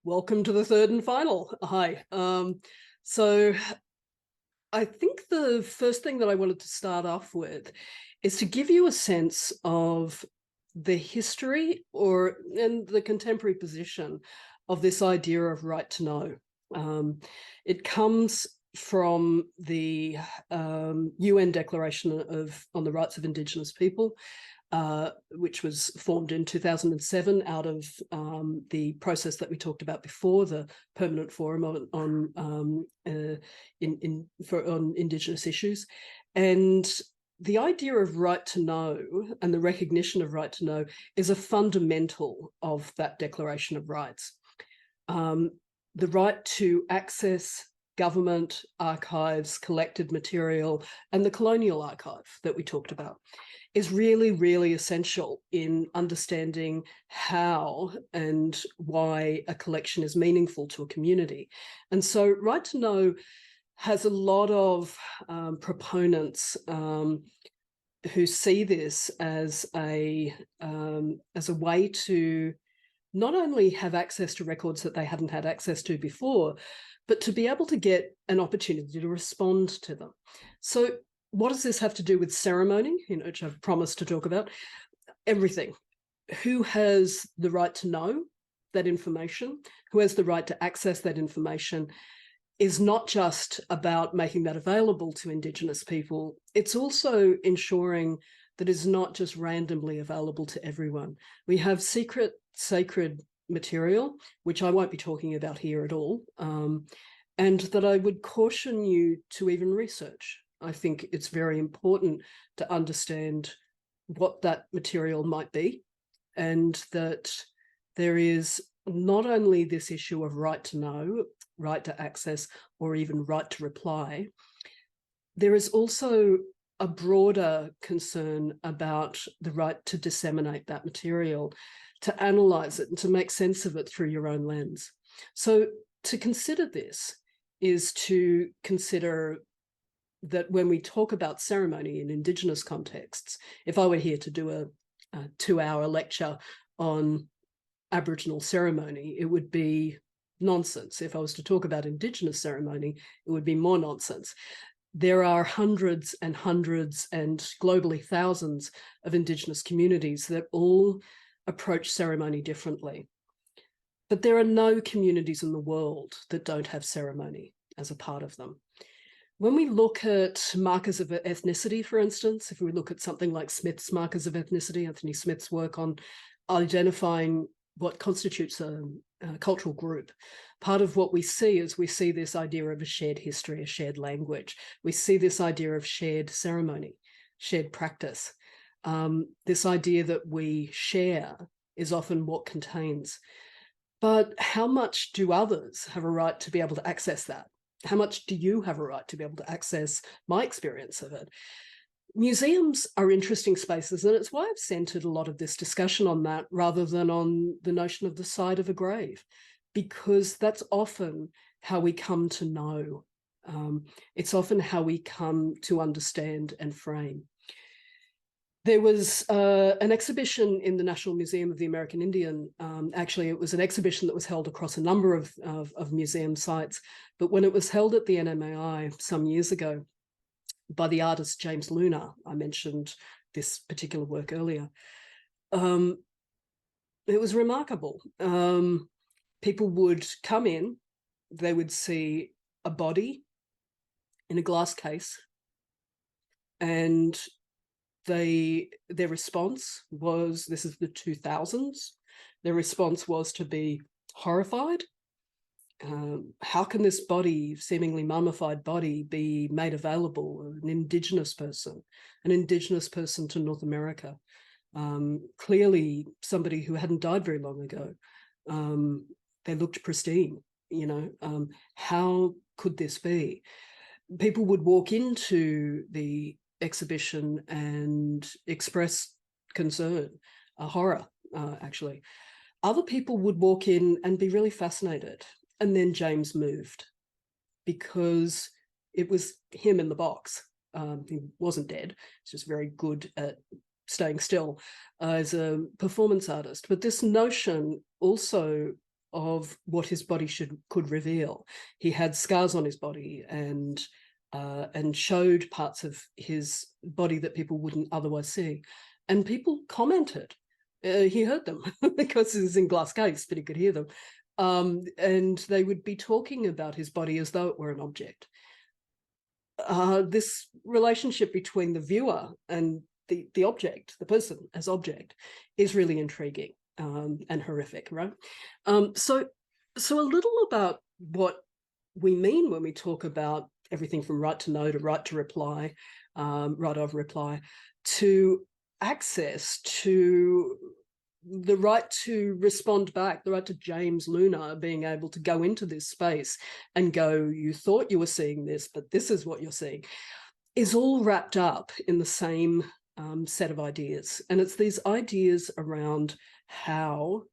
Welcome to the third and final. Hi. So I think the first thing that I wanted to start off with is to give you a sense of the history and the contemporary position of this idea of right to know. It comes from the UN Declaration on the Rights of Indigenous People, which was formed in 2007 out of the process that we talked about before, the Permanent Forum on Indigenous issues. And the idea of right to know and the recognition of right to know is a fundamental of that Declaration of Rights. The right to access government archives, collected material, and the colonial archive that we talked about is really, really essential in understanding how and why a collection is meaningful to a community. And so right to know has a lot of proponents who see this as a way to not only have access to records that they hadn't had access to before, but to be able to get an opportunity to respond to them. So what does this have to do with ceremony, which I've promised to talk about? Everything. Who has the right to know that information? Who has the right to access that information? Is not just about making that available to Indigenous people. It's also ensuring that it's not just randomly available to everyone. We have secret, sacred material, which I won't be talking about here at all, and that I would caution you to even research. I think it's very important to understand what that material might be, and that there is not only this issue of right to know, right to access, or even right to reply, there is also a broader concern about the right to disseminate that material, to analyze it and to make sense of it through your own lens. So to consider this is to consider that when we talk about ceremony in Indigenous contexts, if I were here to do a 2-hour lecture on Aboriginal ceremony, it would be nonsense. If I was to talk about Indigenous ceremony, it would be more nonsense. There are hundreds and hundreds and globally thousands of Indigenous communities that all approach ceremony differently. But there are no communities in the world that don't have ceremony as a part of them. When we look at markers of ethnicity, for instance, if we look at something like Smith's markers of ethnicity, Anthony Smith's work on identifying what constitutes a cultural group, part of what we see is we see this idea of a shared history, a shared language. We see this idea of shared ceremony, shared practice. This idea that we share is often what contains. But how much do others have a right to be able to access that? How much do you have a right to be able to access my experience of it? Museums are interesting spaces, and it's why I've centered a lot of this discussion on that rather than on the notion of the site of a grave, because that's often how we come to know. It's often how we come to understand and frame. There was an exhibition in the National Museum of the American Indian. Actually, it was an exhibition that was held across a number of museum sites, but when it was held at the NMAI some years ago by the artist James Luna, I mentioned this particular work earlier, it was remarkable. People would come in, they would see a body in a glass case, and their response was, this is the 2000s, their response was to be horrified. How can this body, seemingly mummified body, be made available? An Indigenous person to North America, clearly somebody who hadn't died very long ago. They looked pristine, how could this be? People would walk into the exhibition and express concern, horror, actually. Other people would walk in and be really fascinated. And then James moved because it was him in the box. He wasn't dead. He's just very good at staying still as a performance artist. But this notion also of what his body could reveal. He had scars on his body and showed parts of his body that people wouldn't otherwise see. And people commented. He heard them because he was in glass case, but he could hear them. And they would be talking about his body as though it were an object. This relationship between the viewer and the object, the person as object, is really intriguing and horrific, right? So a little about what we mean when we talk about everything from right to know to right to reply, right of reply, to access to the right to respond back, the right to James Luna being able to go into this space and go, you thought you were seeing this, but this is what you're seeing, is all wrapped up in the same set of ideas. And it's these ideas around how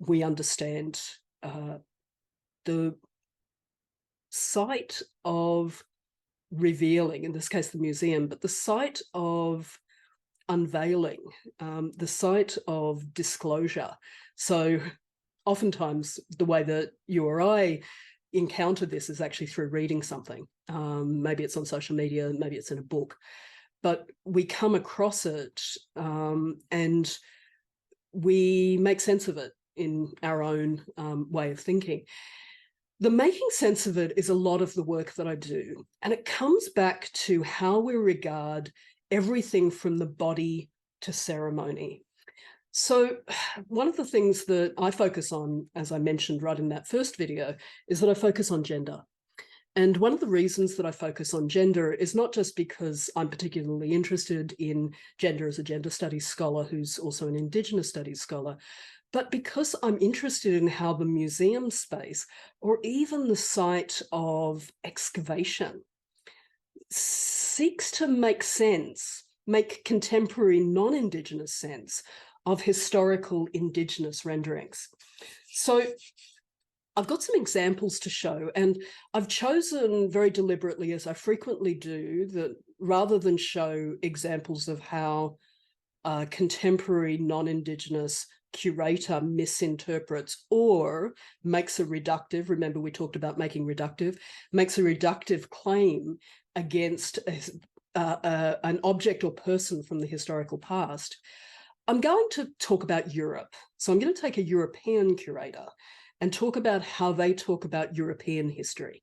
we understand the site of revealing, in this case, the museum, but the site of unveiling, the site of disclosure. So oftentimes the way that you or I encounter this is actually through reading something. Maybe it's on social media, maybe it's in a book, but we come across it and we make sense of it in our own way of thinking. The making sense of it is a lot of the work that I do, and it comes back to how we regard everything from the body to ceremony. So one of the things that I focus on, as I mentioned right in that first video, is that I focus on gender. And one of the reasons that I focus on gender is not just because I'm particularly interested in gender as a gender studies scholar who's also an Indigenous studies scholar, but because I'm interested in how the museum space, or even the site of excavation, seeks to make sense, make contemporary non-Indigenous sense of historical Indigenous renderings. So I've got some examples to show, and I've chosen very deliberately, as I frequently do, that rather than show examples of how a contemporary non-Indigenous curator misinterprets or makes a reductive, remember we talked about making reductive, makes a reductive claim against an object or person from the historical past, I'm going to talk about Europe. So I'm going to take a European curator and talk about how they talk about European history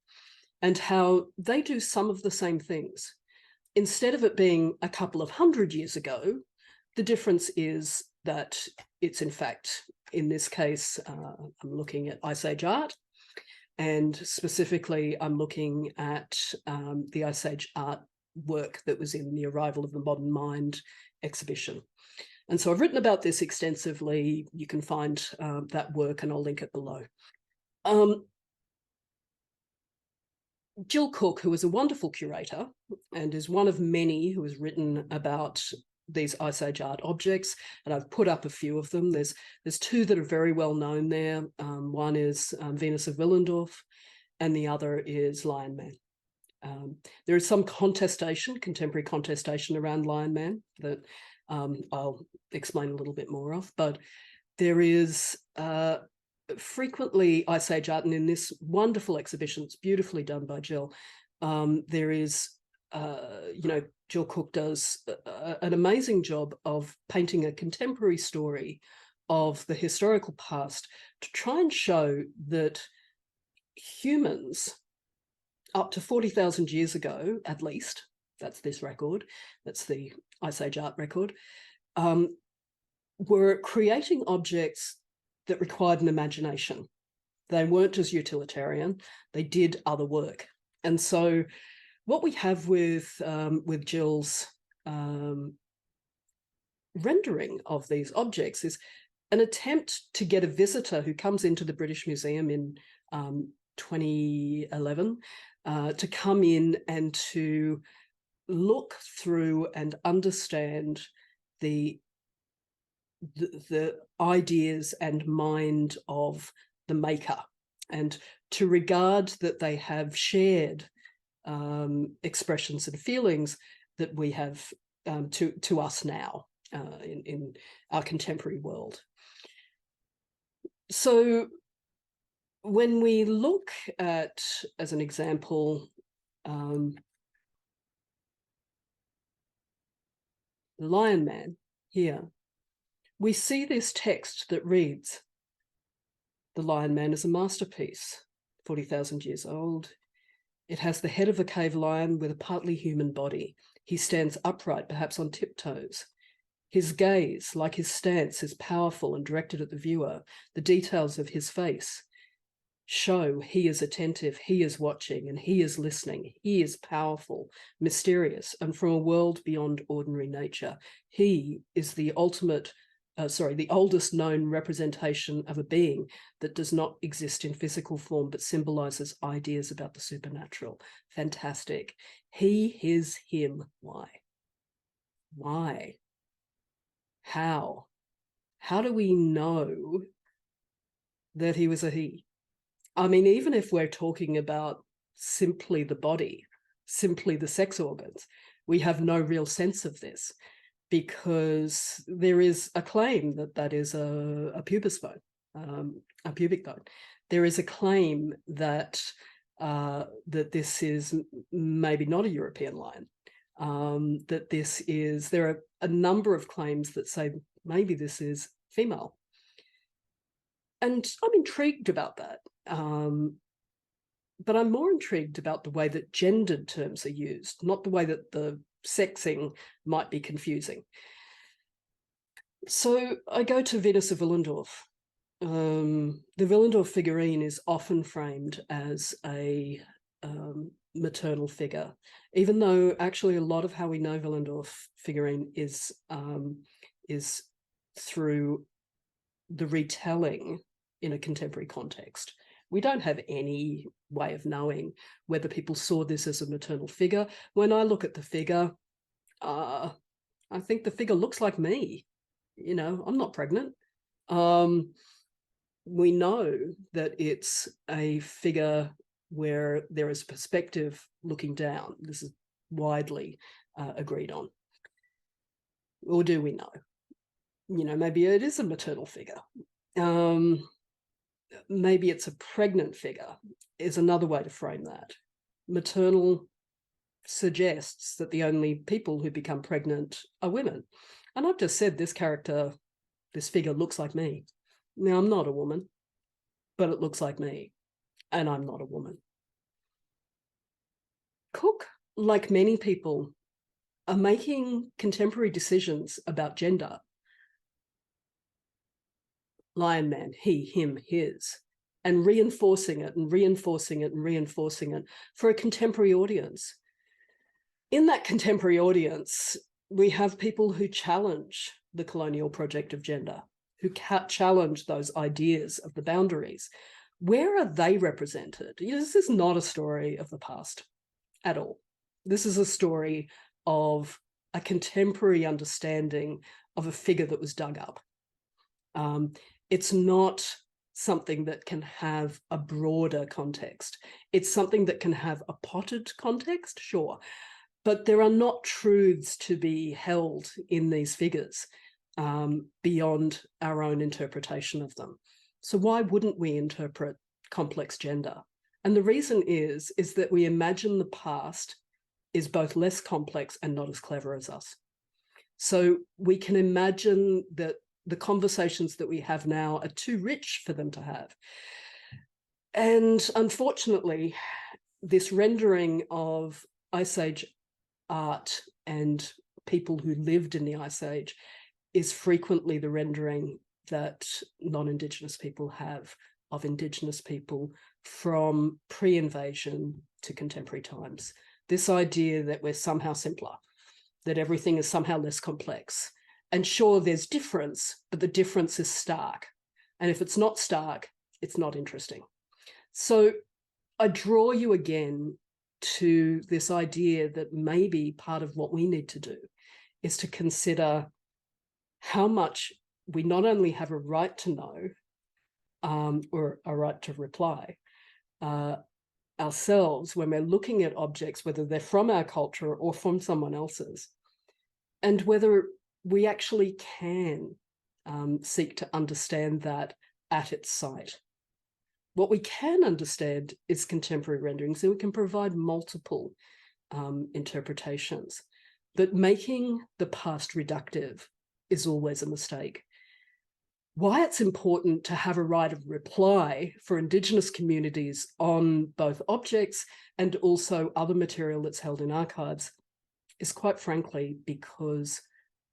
and how they do some of the same things. Instead of it being a couple of 100 years ago, the difference is that it's, in fact, in this case, I'm looking at Ice Age art, and specifically I'm looking at the Ice Age art work that was in the Arrival of the Modern Mind exhibition. And so I've written about this extensively. You can find that work and I'll link it below. Jill Cook, who is a wonderful curator and is one of many who has written about these Ice Age art objects, and I've put up a few of them. There's two that are very well known there. One is Venus of Willendorf, and the other is Lion Man. There is some contestation, contemporary contestation around Lion Man that I'll explain a little bit more of, but there is frequently Ice Age art, and in this wonderful exhibition, it's beautifully done by Jill, there is, Jill Cook does an amazing job of painting a contemporary story of the historical past to try and show that humans up to 40,000 years ago, at least, that's this record, that's the Ice Age art record, were creating objects that required an imagination. They weren't just utilitarian, they did other work. And so what we have with Jill's rendering of these objects is an attempt to get a visitor who comes into the British Museum in 2011 to come in and to look through and understand the ideas and mind of the maker, and to regard that they have shared expressions and feelings that we have to us now in our contemporary world. So when we look at, as an example, the Lion Man here, we see this text that reads, "The Lion Man is a masterpiece, 40,000 years old. It has the head of a cave lion with a partly human body. He stands upright, perhaps on tiptoes. His gaze, like his stance, is powerful and directed at the viewer. The details of his face show he is attentive, he is watching, and he is listening. He is powerful, mysterious, and from a world beyond ordinary nature. He is the the oldest known representation of a being that does not exist in physical form, but symbolizes ideas about the supernatural." Fantastic. He, his, him. Why? Why? How? How do we know that he was a he? I mean, even if we're talking about simply the body, simply the sex organs, we have no real sense of this, because there is a claim that that is a pubis bone, a pubic bone. There is a claim that that this is maybe not a European lion, that this is, there are a number of claims that say maybe this is female. And I'm intrigued about that. But I'm more intrigued about the way that gendered terms are used, not the way that the sexing might be confusing. So I go to Venus of Willendorf. The Willendorf figurine is often framed as a maternal figure, even though actually a lot of how we know Willendorf figurine is through the retelling in a contemporary context. We don't have any way of knowing whether people saw this as a maternal figure. When I look at the figure, I think the figure looks like me. You know, I'm not pregnant. We know that it's a figure where there is perspective looking down. This is widely agreed on. Or do we know? You know, maybe it is a maternal figure. Maybe it's a pregnant figure is another way to frame that. Maternal suggests that the only people who become pregnant are women. And I've just said this character, this figure looks like me. Now, I'm not a woman, but it looks like me, and I'm not a woman. Cook, like many people, are making contemporary decisions about gender. Lion Man, he, him, his, and reinforcing it and reinforcing it and reinforcing it for a contemporary audience. In that contemporary audience, we have people who challenge the colonial project of gender, who challenge those ideas of the boundaries. Where are they represented? This is not a story of the past at all. This is a story of a contemporary understanding of a figure that was dug up. It's not something that can have a broader context. It's something that can have a potted context, sure, but there are not truths to be held in these figures beyond our own interpretation of them. So why wouldn't we interpret complex gender? And the reason is that we imagine the past is both less complex and not as clever as us. So we can imagine that the conversations that we have now are too rich for them to have. And unfortunately, this rendering of Ice Age art and people who lived in the Ice Age is frequently the rendering that non-Indigenous people have of Indigenous people from pre-invasion to contemporary times. This idea that we're somehow simpler, that everything is somehow less complex. And sure, there's difference, but the difference is stark. And if it's not stark, it's not interesting. So I draw you again to this idea that maybe part of what we need to do is to consider how much we not only have a right to know or a right to reply ourselves when we're looking at objects, whether they're from our culture or from someone else's, and whether we actually can seek to understand that at its site. What we can understand is contemporary renderings, and we can provide multiple interpretations. But making the past reductive is always a mistake. Why it's important to have a right of reply for Indigenous communities on both objects and also other material that's held in archives is, quite frankly, because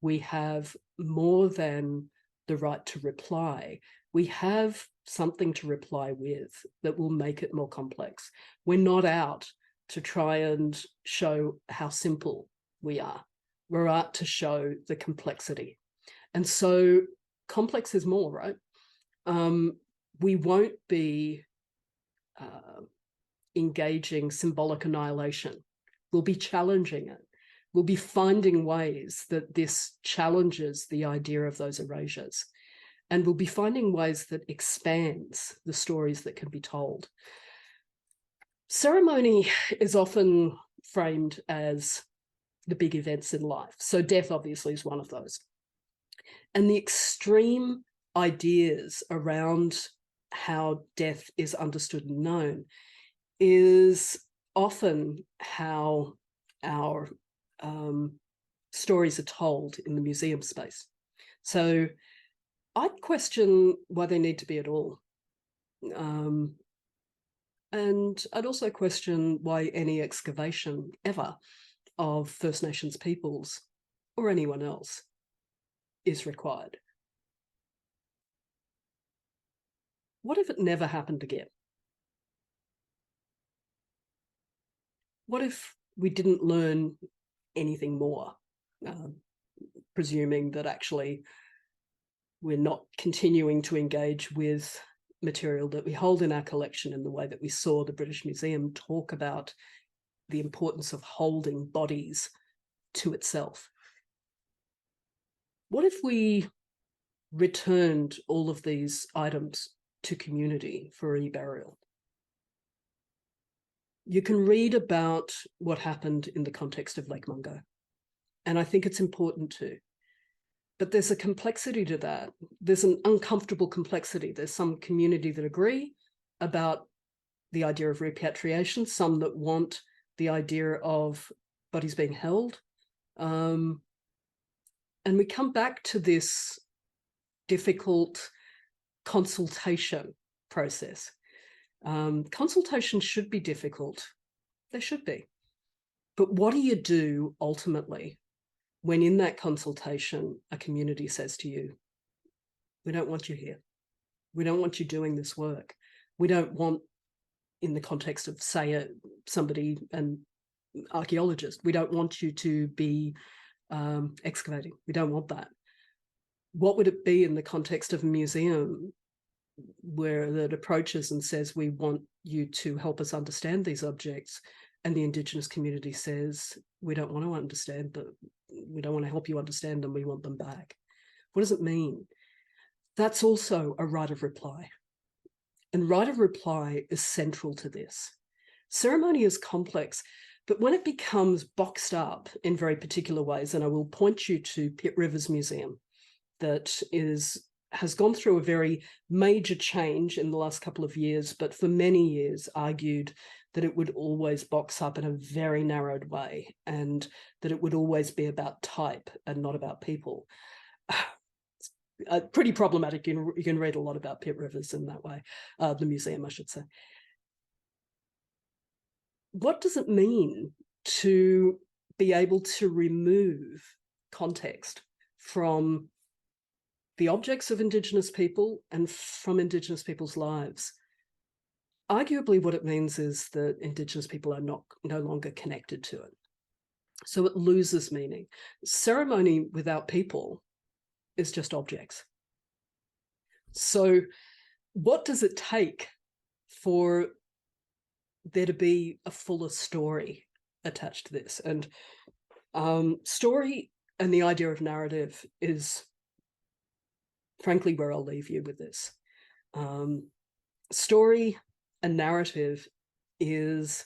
we have more than the right to reply. We have something to reply with that will make it more complex. We're not out to try and show how simple we are. We're out to show the complexity. And so complex is more, right? We won't be engaging symbolic annihilation. We'll be challenging it. We'll be finding ways that this challenges the idea of those erasures. And we'll be finding ways that expands the stories that can be told. Ceremony is often framed as the big events in life. So death obviously is one of those. And the extreme ideas around how death is understood and known is often how our stories are told in the museum space. So I'd question why they need to be at all. And I'd also question why any excavation ever of First Nations peoples or anyone else is required. What if it never happened again? What if we didn't learn anything more, presuming that actually we're not continuing to engage with material that we hold in our collection in the way that we saw the British Museum talk about the importance of holding bodies to itself? What if we returned all of these items to community for reburial? You can read about what happened in the context of Lake Mungo, and I think it's important to. But there's a complexity to that. There's an uncomfortable complexity. There's some community that agree about the idea of repatriation, some that want the idea of bodies being held. And we come back to this difficult consultation process. Consultation should be difficult. They should be. But what do you do ultimately when in that consultation, a community says to you, we don't want you here. We don't want you doing this work. We don't want, in the context of, say, somebody, an archaeologist, we don't want you to be excavating. We don't want that. What would it be in the context of a museum where that approaches and says, we want you to help us understand these objects, and the Indigenous community says, we don't want to understand them. We don't want to help you understand them. We want them back. What does it mean? That's also a right of reply. And right of reply is central to this. Ceremony is complex, but when it becomes boxed up in very particular ways, and I will point you to Pitt Rivers Museum, that has gone through a very major change in the last couple of years, but for many years argued that it would always box up in a very narrowed way, and that it would always be about type and not about people. Pretty problematic. You can read a lot about Pitt Rivers in that way, the museum, I should say. What does it mean to be able to remove context from the objects of Indigenous people and from Indigenous people's lives? Arguably, what it means is that Indigenous people are no longer connected to it. So it loses meaning. Ceremony without people is just objects. So what does it take for there to be a fuller story attached to this? And story and the idea of narrative is, frankly, where I'll leave you with this. Story and narrative is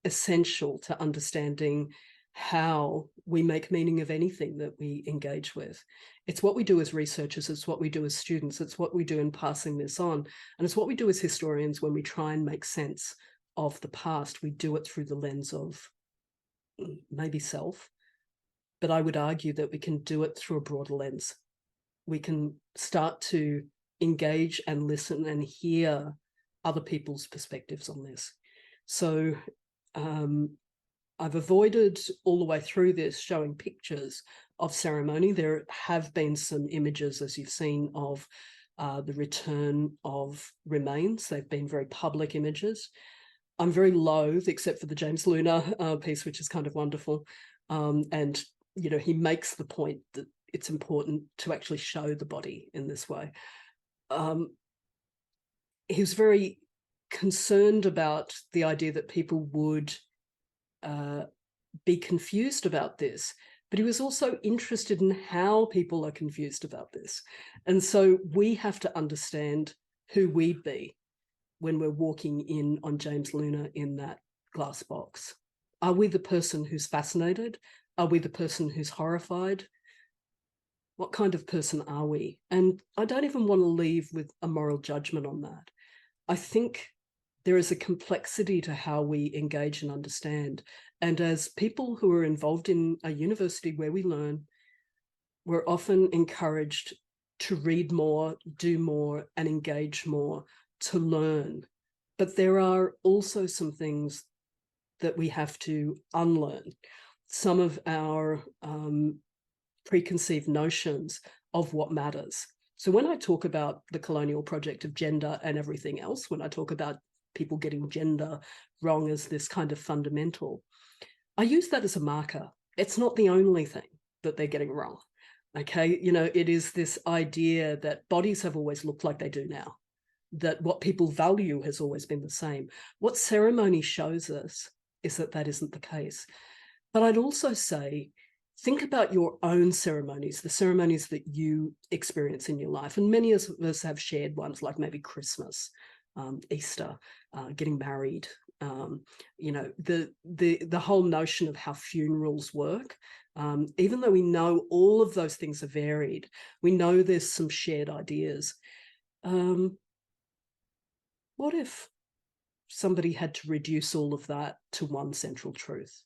essential to understanding how we make meaning of anything that we engage with. It's what we do as researchers, it's what we do as students, it's what we do in passing this on, and it's what we do as historians when we try and make sense of the past. We do it through the lens of maybe self, but I would argue that we can do it through a broader lens. We can start to engage and listen and hear other people's perspectives on this. So I've avoided all the way through this showing pictures of ceremony. There have been some images, as you've seen, of the return of remains. They've been very public images. I'm very loath, except for the James Luna piece, which is kind of wonderful. And, you know, he makes the point that it's important to actually show the body in this way. He was very concerned about the idea that people would be confused about this, but he was also interested in how people are confused about this. And so we have to understand who we'd be when we're walking in on James Luna in that glass box. Are we the person who's fascinated? Are we the person who's horrified? What kind of person are we? And I don't even want to leave with a moral judgment on that. I think there is a complexity to how we engage and understand. And as people who are involved in a university where we learn, we're often encouraged to read more, do more, and engage more to learn. But there are also some things that we have to unlearn. Some of our preconceived notions of what matters. So when I talk about the colonial project of gender and everything else, when I talk about people getting gender wrong as this kind of fundamental, I use that as a marker. It's not the only thing that they're getting wrong. Okay, you know, it is this idea that bodies have always looked like they do now, that what people value has always been the same. What ceremony shows us is that that isn't the case. But I'd also say, think about your own ceremonies, the ceremonies that you experience in your life. And many of us have shared ones, like maybe Christmas, Easter, getting married, you know, the whole notion of how funerals work. Even though we know all of those things are varied, we know there's some shared ideas. What if somebody had to reduce all of that to one central truth?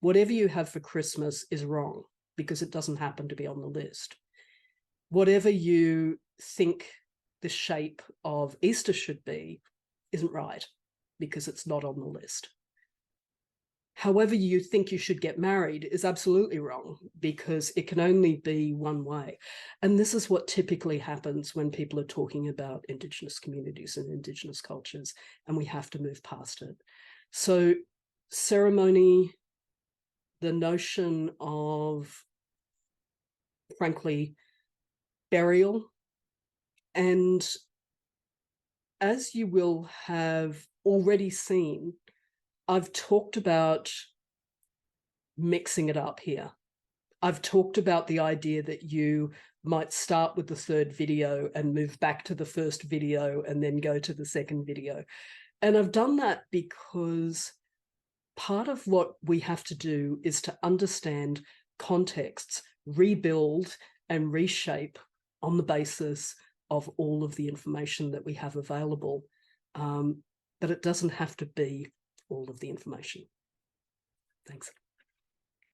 Whatever you have for Christmas is wrong because it doesn't happen to be on the list. Whatever you think the shape of Easter should be isn't right because it's not on the list. However you think you should get married is absolutely wrong because it can only be one way. And this is what typically happens when people are talking about Indigenous communities and Indigenous cultures, and we have to move past it. So ceremony, the notion of, frankly, burial, and as you will have already seen, I've talked about mixing it up here. I've talked about the idea that you might start with the third video and move back to the first video and then go to the second video. And I've done that because part of what we have to do is to understand contexts, rebuild and reshape on the basis of all of the information that we have available. But it doesn't have to be all of the information. Thanks.